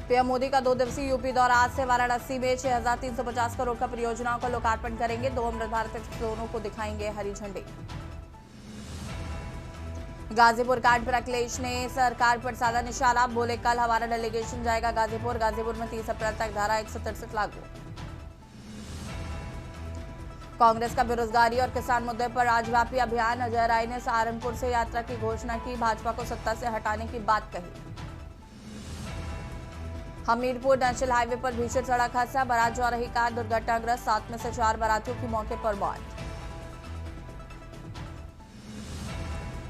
PM Modi का 2 दिवसीय UP दौरा आज से वाराणसी में 6,350 करोड़ का परियोजनाओं का लोकार्पण करेंगे। 2 अमृत भारत एक्सप्रेस को दिखाएंगे हरी झंडी। गाजीपुर कांड पर अखिलेश ने सरकार पर साधा निशाना, बोले कल हमारा डेलीगेशन जाएगा गाजीपुर। गाजीपुर में 30 अप्रैल तक धारा 163 लागू। कांग्रेस का बेरोजगारी और किसान मुद्दे पर राज्यव्यापी अभियान, अजय राय ने सहारनपुर से यात्रा की घोषणा की, भाजपा को सत्ता से हटाने की बात कही। हमीरपुर नेशनल हाईवे पर भीषण सड़क हादसा, बारात जा रही कार दुर्घटनाग्रस्त, 7 में से 4 बारातियों की मौके पर मौत।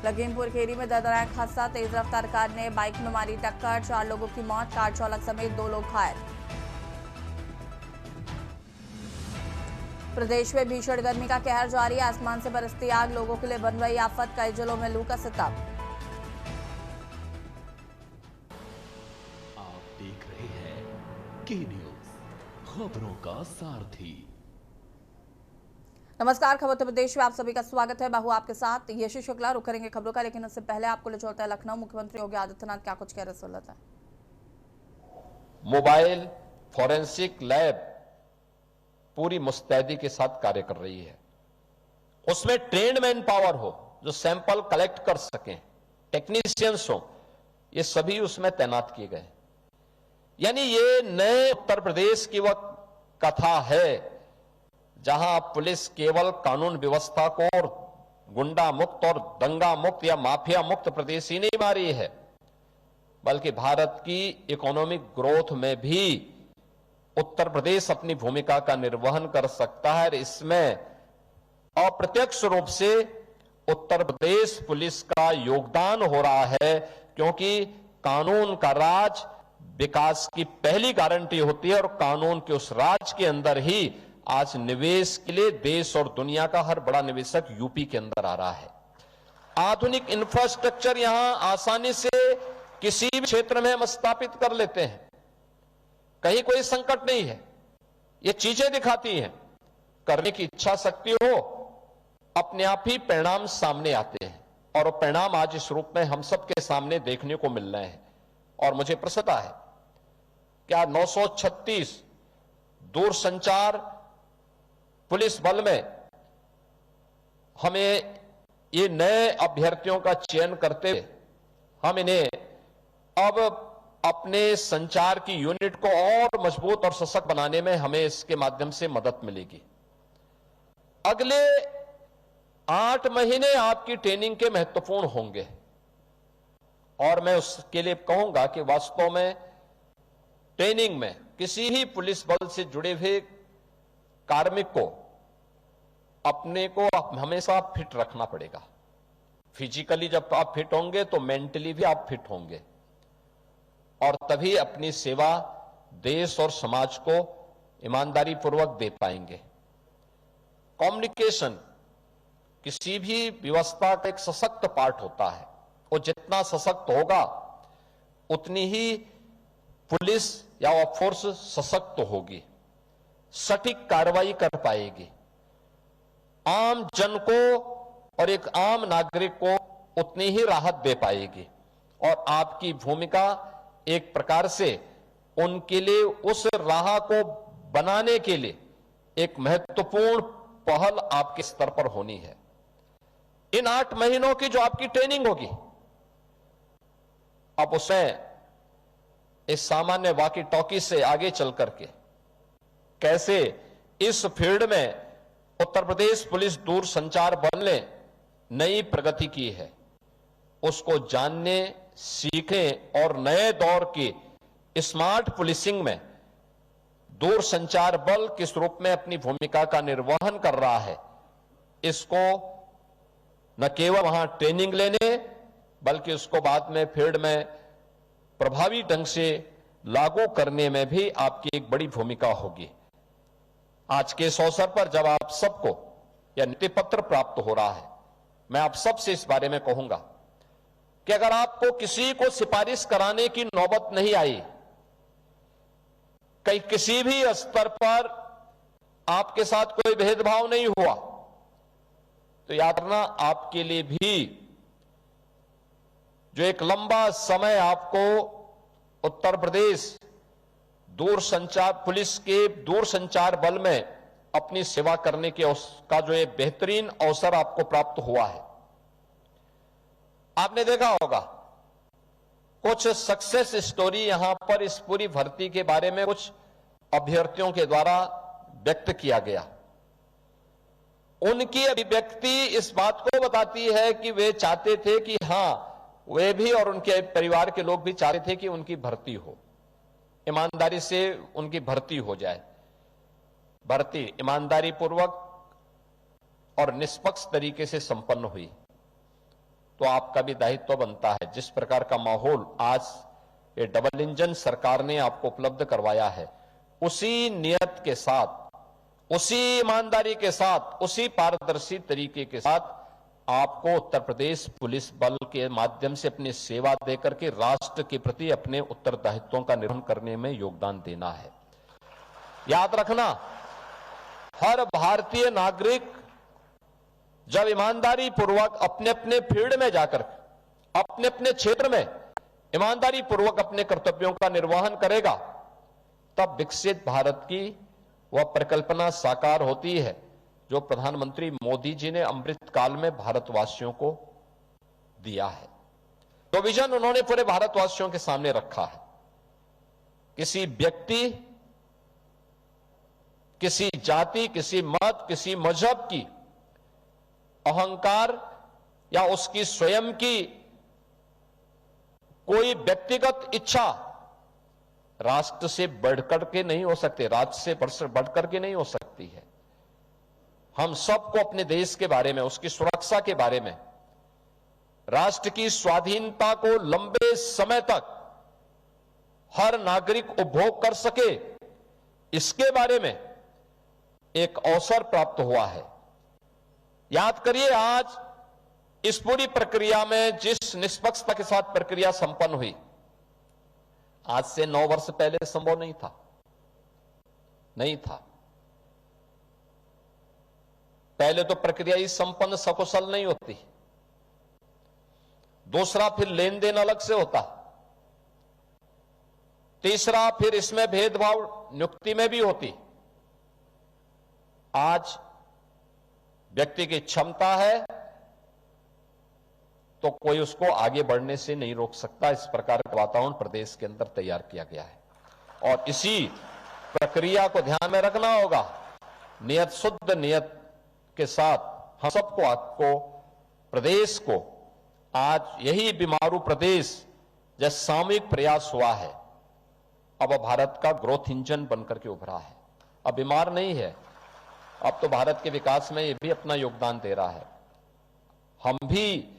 लखीमपुर खीरी में दर्दनाक हादसा, तेज रफ्तार कार ने बाइक में मारी टक्कर, 4 लोगों की मौत, कार चालक समेत 2 लोग घायल। प्रदेश में भीषण गर्मी का कहर जारी, आसमान से बरसती आग, लोगों के लिए बन रही आफत, कई जिलों में लू का सितम। आप देख रहे हैं के न्यूज, खबरों का सारथी। नमस्कार, खबर उत्तर प्रदेश में आप सभी का स्वागत है। बाहू आपके साथ यशु शुक्ला। रुक करेंगे खबरों का, लेकिन उससे पहले आपको ले चलता है लखनऊ। मुख्यमंत्री योगी आदित्यनाथ क्या कुछ कह रहे सुनते हैं। मोबाइल फॉरेंसिक लैब पूरी मुस्तैदी के साथ कार्य कर रही है। उसमें ट्रेन्ड मैन पावर हो जो सैंपल कलेक्ट कर सकें, टेक्नीशियंस हो, ये सभी उसमें तैनात किए गए। यानी ये नए उत्तर प्रदेश की वह कथा है जहां पुलिस केवल कानून व्यवस्था को और गुंडा मुक्त और दंगा मुक्त या माफिया मुक्त प्रदेश ही नहीं मारी है, बल्कि भारत की इकोनॉमिक ग्रोथ में भी उत्तर प्रदेश अपनी भूमिका का निर्वहन कर सकता है। इसमें अप्रत्यक्ष रूप से उत्तर प्रदेश पुलिस का योगदान हो रहा है, क्योंकि कानून का राज विकास की पहली गारंटी होती है और कानून के उस राज के अंदर ही आज निवेश के लिए देश और दुनिया का हर बड़ा निवेशक यूपी के अंदर आ रहा है। आधुनिक इंफ्रास्ट्रक्चर यहां आसानी से किसी भी क्षेत्र में हम स्थापित कर लेते हैं, कहीं कोई संकट नहीं है। ये चीजें दिखाती हैं, करने की इच्छा शक्ति हो, अपने आप ही परिणाम सामने आते हैं, और वो परिणाम आज इस रूप में हम सबके सामने देखने को मिल रहे हैं। और मुझे प्रसन्नता है कि आज 936 दूरसंचार पुलिस बल में हमें ये नए अभ्यर्थियों का चयन करते हुए हम इन्हें अब अपने संचार की यूनिट को और मजबूत और सशक्त बनाने में हमें इसके माध्यम से मदद मिलेगी। अगले 8 महीने आपकी ट्रेनिंग के महत्वपूर्ण होंगे, और मैं उसके लिए कहूंगा कि वास्तव में ट्रेनिंग में किसी भी पुलिस बल से जुड़े हुए कार्मिक को अपने को हमेशा फिट रखना पड़ेगा। फिजिकली जब आप फिट होंगे तो मेंटली भी आप फिट होंगे, और तभी अपनी सेवा देश और समाज को ईमानदारी पूर्वक दे पाएंगे। कम्युनिकेशन किसी भी व्यवस्था का एक सशक्त पार्ट होता है, वो जितना सशक्त होगा उतनी ही पुलिस या फोर्स सशक्त होगी, सटीक कार्रवाई कर पाएगी, आम जन को और एक आम नागरिक को उतनी ही राहत दे पाएगी। और आपकी भूमिका एक प्रकार से उनके लिए उस राह को बनाने के लिए एक महत्वपूर्ण पहल आपके स्तर पर होनी है। इन 8 महीनों की जो आपकी ट्रेनिंग होगी, अब उसमें इस सामान्य वाकी टॉकी से आगे चल करके कैसे इस फील्ड में उत्तर प्रदेश पुलिस दूरसंचार बल ने नई प्रगति की है, उसको जानने, सीखें और नए दौर की स्मार्ट पुलिसिंग में दूरसंचार बल किस रूप में अपनी भूमिका का निर्वहन कर रहा है, इसको न केवल वहां ट्रेनिंग लेने बल्कि उसको बाद में फील्ड में प्रभावी ढंग से लागू करने में भी आपकी एक बड़ी भूमिका होगी। आज के इस अवसर पर जब आप सबको यह नीति पत्र प्राप्त हो रहा है, मैं आप सबसे इस बारे में कहूंगा कि अगर आपको किसी को सिफारिश कराने की नौबत नहीं आई, कहीं किसी भी स्तर पर आपके साथ कोई भेदभाव नहीं हुआ, तो याद रखना आपके लिए भी जो एक लंबा समय आपको उत्तर प्रदेश दूरसंचार पुलिस के दूरसंचार बल में अपनी सेवा करने के का जो ये बेहतरीन अवसर आपको प्राप्त हुआ है। आपने देखा होगा कुछ सक्सेस स्टोरी यहां पर इस पूरी भर्ती के बारे में कुछ अभ्यर्थियों के द्वारा व्यक्त किया गया। उनकी अभिव्यक्ति इस बात को बताती है कि वे चाहते थे कि हां, वे भी और उनके परिवार के लोग भी चाहते थे कि उनकी भर्ती हो, ईमानदारी से उनकी भर्ती हो जाए। भर्ती ईमानदारी पूर्वक और निष्पक्ष तरीके से संपन्न हुई। तो आपका भी दायित्व बनता है, जिस प्रकार का माहौल आज ये डबल इंजन सरकार ने आपको उपलब्ध करवाया है, उसी नियत के साथ, उसी ईमानदारी के साथ, उसी पारदर्शी तरीके के साथ आपको उत्तर प्रदेश पुलिस बल के माध्यम से अपनी सेवा देकर के राष्ट्र के प्रति अपने उत्तरदायित्वों का निर्वहन करने में योगदान देना है। याद रखना, हर भारतीय नागरिक जब ईमानदारी पूर्वक अपने अपने फील्ड में जाकर अपने अपने क्षेत्र में ईमानदारी पूर्वक अपने कर्तव्यों का निर्वहन करेगा, तब विकसित भारत की वह परिकल्पना साकार होती है जो प्रधानमंत्री मोदी जी ने अमृत काल में भारतवासियों को दिया है। तो विजन उन्होंने पूरे भारतवासियों के सामने रखा है। किसी व्यक्ति, किसी जाति, किसी मत, किसी मजहब की अहंकार या उसकी स्वयं की कोई व्यक्तिगत इच्छा राष्ट्र से बढ़कर के नहीं हो सकती, राज्य से बढ़कर के नहीं हो सकती है। हम सबको अपने देश के बारे में, उसकी सुरक्षा के बारे में, राष्ट्र की स्वाधीनता को लंबे समय तक हर नागरिक उपभोग कर सके, इसके बारे में एक अवसर प्राप्त हुआ है। याद करिए, आज इस पूरी प्रक्रिया में जिस निष्पक्षता के साथ प्रक्रिया संपन्न हुई, आज से 9 वर्ष पहले संभव नहीं था। पहले तो प्रक्रिया ही संपन्न सकुशल नहीं होती। दूसरा, फिर लेन देन अलग से होता। तीसरा, फिर इसमें भेदभाव नियुक्ति में भी होती। आज व्यक्ति की क्षमता है तो कोई उसको आगे बढ़ने से नहीं रोक सकता। इस प्रकार का वातावरण प्रदेश के अंदर तैयार किया गया है और इसी प्रक्रिया को ध्यान में रखना होगा। नियत, शुद्ध नियत के साथ हम सबको, आपको, प्रदेश को आज यही बीमारू प्रदेश जैसे सामूहिक प्रयास हुआ है, अब भारत का ग्रोथ इंजन बनकर के उभरा है। अब बीमार नहीं है, अब तो भारत के विकास में ये भी अपना योगदान दे रहा है। हम भी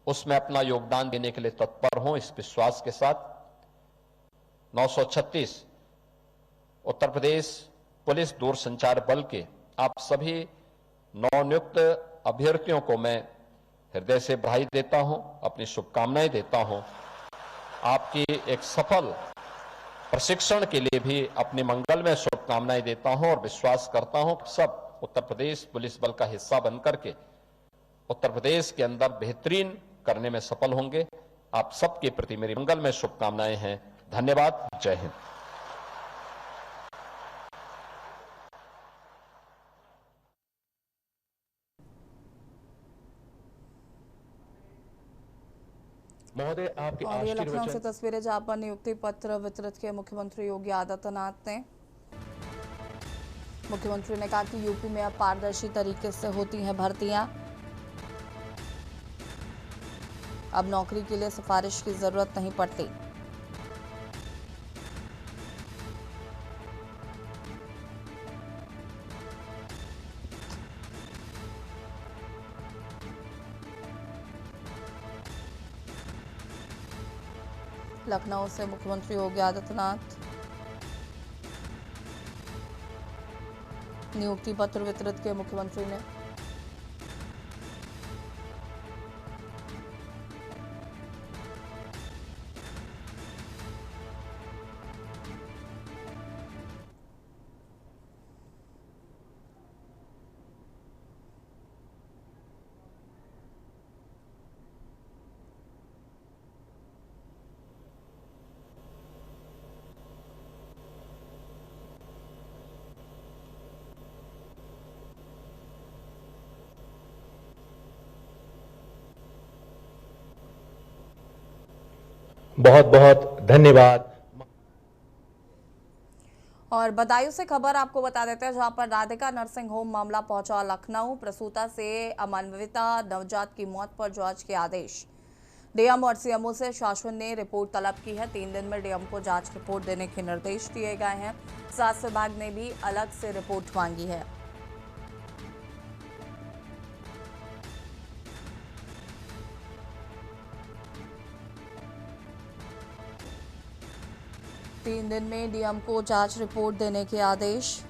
उसमें अपना योगदान देने के लिए तत्पर हों, इस विश्वास के साथ 936 उत्तर प्रदेश पुलिस दूरसंचार बल के आप सभी नवनियुक्त अभ्यर्थियों को मैं हृदय से बधाई देता हूं, अपनी शुभकामनाएं देता हूं। आपकी एक सफल प्रशिक्षण के लिए भी अपने मंगल में शुभकामनाएं देता हूं और विश्वास करता हूं कि सब उत्तर प्रदेश पुलिस बल का हिस्सा बनकर के उत्तर प्रदेश के अंदर बेहतरीन करने में सफल होंगे। आप सबके प्रति मेरी मंगल में शुभकामनाएं हैं। धन्यवाद। जय हिंद। महोदय, आपके और ये लखनऊ से आशीर्वचन। तस्वीरें जहां पर नियुक्ति पत्र वितरित किए मुख्यमंत्री योगी आदित्यनाथ ने। मुख्यमंत्री ने कहा कि यूपी में अब पारदर्शी तरीके से होती हैं भर्तियां। अब नौकरी के लिए सिफारिश की जरूरत नहीं पड़ती। लखनऊ से मुख्यमंत्री योगी आदित्यनाथ नियुक्ति पत्र वितरित किए मुख्यमंत्री ने। बहुत बहुत धन्यवाद। और बदायूं से खबर आपको बता देते हैं, जहां पर राधिका नर्सिंग होम मामला पहुंचा लखनऊ। प्रसूता से अमानविता नवजात की मौत पर जांच के आदेश। डीएम और सीएमओ से शासन ने रिपोर्ट तलब की है। 3 दिन में डीएम को जांच रिपोर्ट देने के निर्देश दिए गए हैं। स्वास्थ्य विभाग ने भी अलग से रिपोर्ट मांगी है। तीन दिन में डीएम को जांच रिपोर्ट देने के आदेश।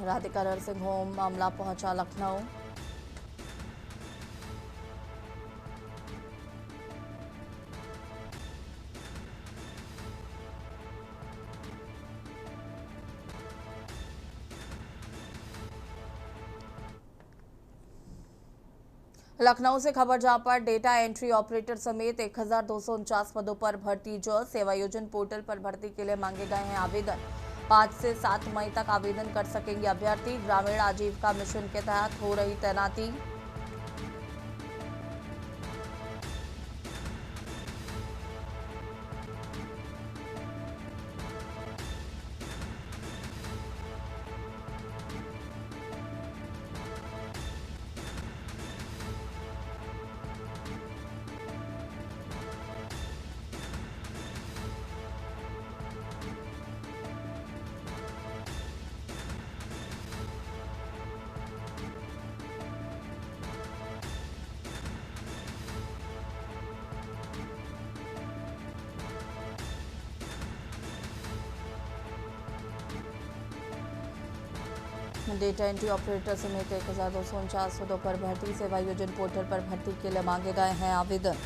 राधिका नर्सिंग होम मामला पहुंचा लखनऊ। लखनऊ से खबर, जहां पर डेटा एंट्री ऑपरेटर समेत 1249 पदों पर भर्ती जो सेवायोजन पोर्टल पर भर्ती के लिए मांगे गए हैं आवेदन। 5 से 7 मई तक आवेदन कर सकेंगे अभ्यर्थी। ग्रामीण आजीविका मिशन के तहत हो रही तैनाती। डेटा एंट्री ऑपरेटर समेत 1249 पदों पर भर्ती। सेवायोजन पोर्टल पर भर्ती के लिए मांगे गए हैं आवेदन।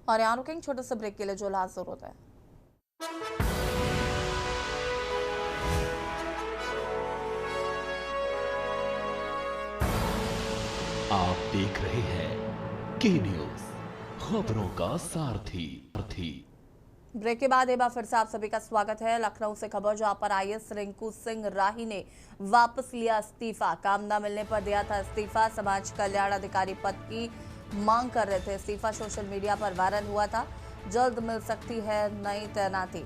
और यहाँ रुकेंगे छोटे से ब्रेक के लिए, जो लास्ट जरूरत है। आप देख रहे हैं के न्यूज, खबरों का सारथी। ब्रेक के बाद एक बार फिर से आप सभी का स्वागत है। लखनऊ से खबर, जहां पर आईएएस रिंकू सिंह राही ने वापस लिया इस्तीफा। काम न मिलने पर दिया था इस्तीफा। समाज कल्याण अधिकारी पद की मांग कर रहे थे। इस्तीफा सोशल मीडिया पर वायरल हुआ था। जल्द मिल सकती है नई तैनाती।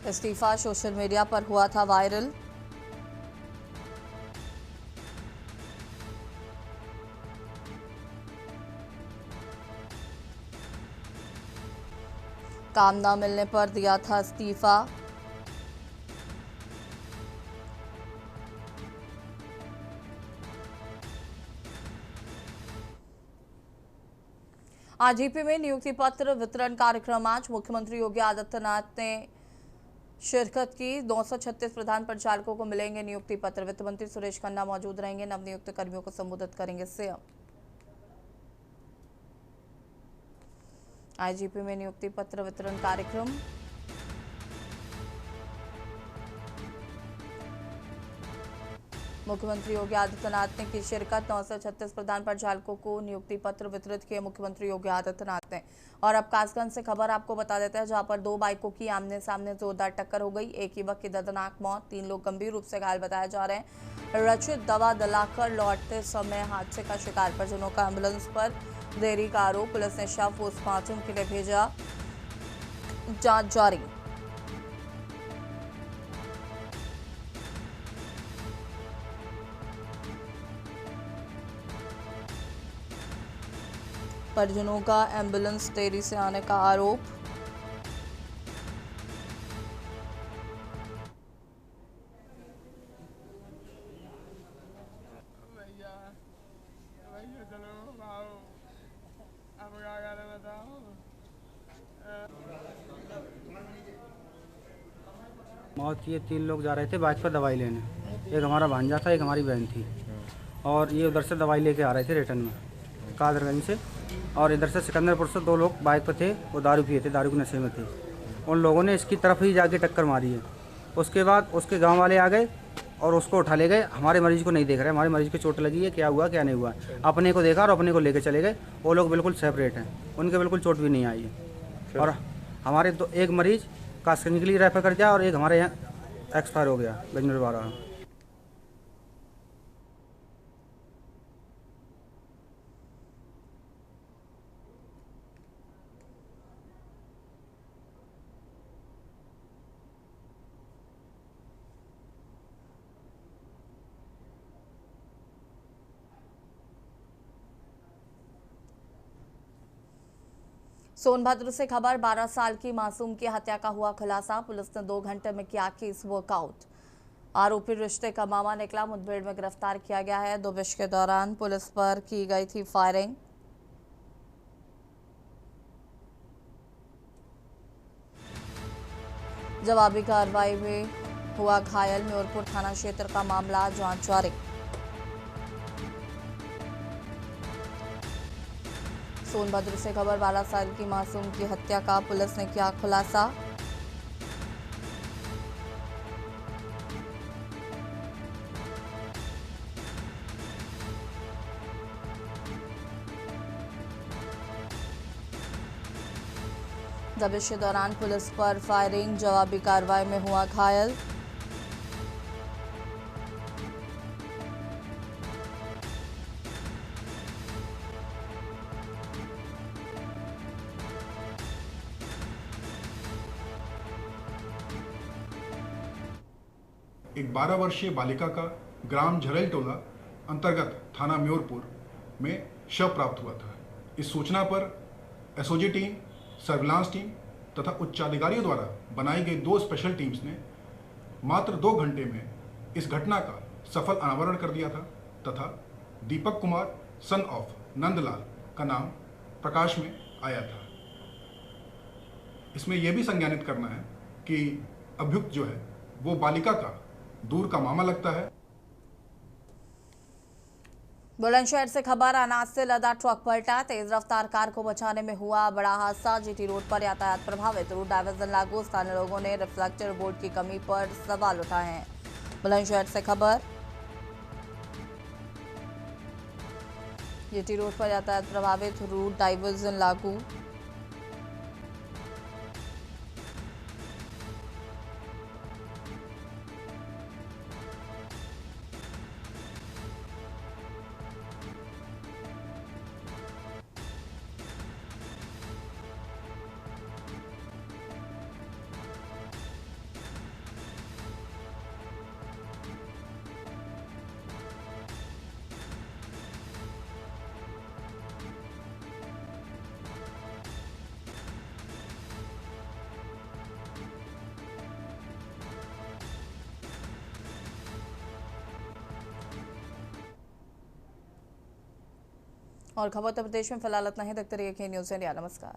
इस्तीफा सोशल मीडिया पर हुआ था वायरल। काम न मिलने पर दिया था इस्तीफा। आजीपी में नियुक्ति पत्र वितरण कार्यक्रम आज। मुख्यमंत्री योगी आदित्यनाथ ने शिरकत की। 236 प्रधान पंचायतों को मिलेंगे नियुक्ति पत्र। वित्त मंत्री सुरेश खन्ना मौजूद रहेंगे। नवनियुक्त कर्मियों को संबोधित करेंगे सीएम। आईजीपी में नियुक्ति पत्र वितरण कार्यक्रम। मुख्यमंत्री योगी आदित्यनाथ ने की शिरकत। 936 प्रधान प्रचालकों को नियुक्ति पत्र वितरित किए मुख्यमंत्री योगी आदित्यनाथ ने। और अब कासगंज से खबर आपको बता देते हैं, जहां पर दो बाइकों की आमने सामने जोरदार टक्कर हो गई। एक युवक की दर्दनाक मौत, 3 लोग गंभीर रूप से घायल बताए जा रहे हैं। रचित दवा दिलाकर लौटते समय हादसे का शिकार परिजनों का एम्बुलेंस पर देरी का आरोप। पुलिस ने शव पोस्टमार्टम के लिए भेजा, जांच जारी। परिजनों का एम्बुलेंस देरी से आने का आरोप। भैया भैया चलो आओ, अब क्या करें बताओ। मौत ये 3 लोग जा रहे थे बाइक पर दवाई लेने। एक हमारा भांजा था, एक हमारी बहन थी, और ये उधर से दवाई लेके आ रहे थे रिटर्न में कादरगंज से, और इधर से सिकंदरपुर से 2 लोग बाइक पर थे, वो दारू पिए थे, दारू के नशे में थे। उन लोगों ने इसकी तरफ ही जाके टक्कर मारी है। उसके बाद उसके गांव वाले आ गए और उसको उठा ले गए। हमारे मरीज को नहीं देख रहे, हमारे मरीज को चोट लगी है, क्या हुआ क्या नहीं हुआ, अपने को देखा और अपने को लेके चले गए। वो लोग बिल्कुल सेपरेट हैं, उनके बिल्कुल चोट भी नहीं आई है। और हमारे एक मरीज कासगंज के लिए रेफर कर दिया और एक हमारे यहाँ एक्सपायर हो गया गंजनवाड़ा। सोनभद्र से खबर। 12 साल की मासूम की हत्या का हुआ खुलासा। पुलिस ने 2 घंटे में किया केस वर्कआउट। आरोपी रिश्ते का मामा निकला, मुठभेड़ में गिरफ्तार किया गया है। दोबिश के दौरान पुलिस पर की गई थी फायरिंग। जवाबी कार्रवाई में हुआ घायल। म्योरपुर थाना क्षेत्र का मामला, जांच जारी। सोनभद्र से खबर। 12 साल की मासूम की हत्या का पुलिस ने किया खुलासा। दबिश के दौरान पुलिस पर फायरिंग, जवाबी कार्रवाई में हुआ घायल। एक 12 वर्षीय बालिका का ग्राम झरेल टोला अंतर्गत थाना म्योरपुर में शव प्राप्त हुआ था। इस सूचना पर एसओजी टीम, सर्विलांस टीम तथा उच्चाधिकारियों द्वारा बनाई गई 2 स्पेशल टीम्स ने मात्र 2 घंटे में इस घटना का सफल अनावरण कर दिया था तथा दीपक कुमार सन ऑफ नंदलाल का नाम प्रकाश में आया था। इसमें यह भी संज्ञानित करना है कि अभियुक्त जो है वो बालिका का दूर का मामा लगता है। बुलंदशहर से खबर। अनाज से लदा ट्रक पलटा, तेज रफ्तार कार को बचाने में हुआ बड़ा हादसा। जीटी रोड पर यातायात प्रभावित, रूट डायवर्जन लागू। स्थानीय लोगों ने रिफ्लेक्टर बोर्ड की कमी पर सवाल उठाए हैं। बुलंदशहर से खबर। जीटी रोड पर यातायात प्रभावित, रूट डायवर्जन लागू। और खबर उत्तर प्रदेश में फिलहाल इतना ही। देखते रहिए के न्यूज़ इंडिया। नमस्कार।